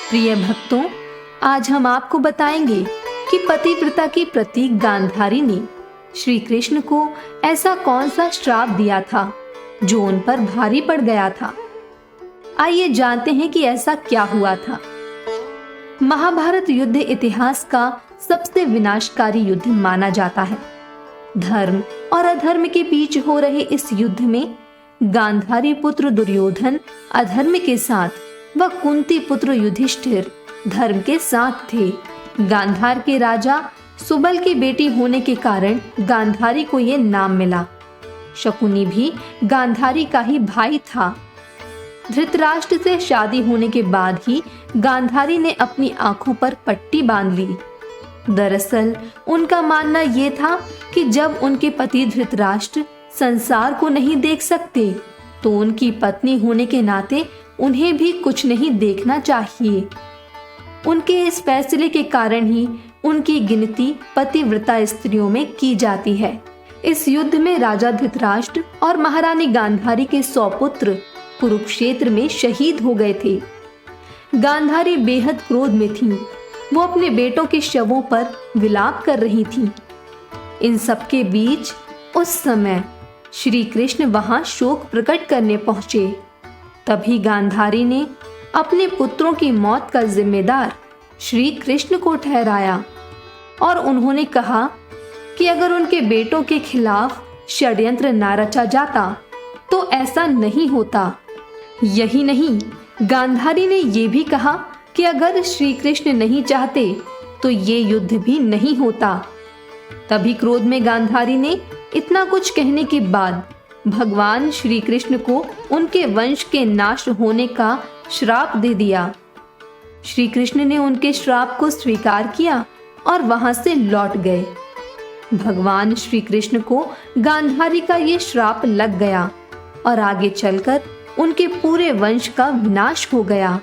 प्रिय भक्तों, आज हम आपको बताएंगे कि पतिव्रता की प्रतीक गांधारी ने श्री कृष्ण को ऐसा कौन सा श्राप दिया था जो उन पर भारी पड़ गया था। आइए जानते हैं कि ऐसा क्या हुआ था। महाभारत युद्ध इतिहास का सबसे विनाशकारी युद्ध माना जाता है। धर्म और अधर्म के बीच हो रहे इस युद्ध में गांधारी पुत्र दुर्योधन अधर्म के साथ व कुंती पुत्र युधिष्ठिर धर्म के साथ थे। गांधार के राजा सुबल की बेटी होने के कारण गांधारी को यह नाम मिला। शकुनी भी गांधारी का ही भाई था। धृतराष्ट्र से शादी होने के बाद ही गांधारी ने अपनी आंखों पर पट्टी बांध ली। दरअसल उनका मानना यह था कि जब उनके पति धृतराष्ट्र संसार को नहीं देख सकते तो उनकी पत्नी होने के नाते उन्हें भी कुछ नहीं देखना चाहिए। उनके इस फैसले के कारण ही उनकी गिनती पतिव्रता स्त्रियों में की जाती है। इस युद्ध में राजा धृतराष्ट्र और महारानी गांधारी के 100 पुत्र कुरुक्षेत्र में शहीद हो गए थे। गांधारी बेहद क्रोध में थी। वो अपने बेटों के शवों पर विलाप कर रही थी। इन सबके बीच उस समय श्री कृष्ण वहां शोक प्रकट करने पहुंचे। तभी गांधारी ने अपने पुत्रों की मौत का जिम्मेदार श्री कृष्ण को ठहराया और उन्होंने कहा कि अगर उनके बेटों के खिलाफ षड्यंत्र न रचा जाता तो ऐसा नहीं होता। यही नहीं, गांधारी ने यह भी कहा कि अगर श्री कृष्ण नहीं चाहते तो ये युद्ध भी नहीं होता। तभी क्रोध में गांधारी ने इतना कुछ कहने के बाद भगवान श्री कृष्ण को उनके वंश के नाश होने का श्राप दे दिया। श्री कृष्ण ने उनके श्राप को स्वीकार किया और वहां से लौट गए। भगवान श्री कृष्ण को गांधारी का ये श्राप लग गया और आगे चलकर उनके पूरे वंश का विनाश हो गया।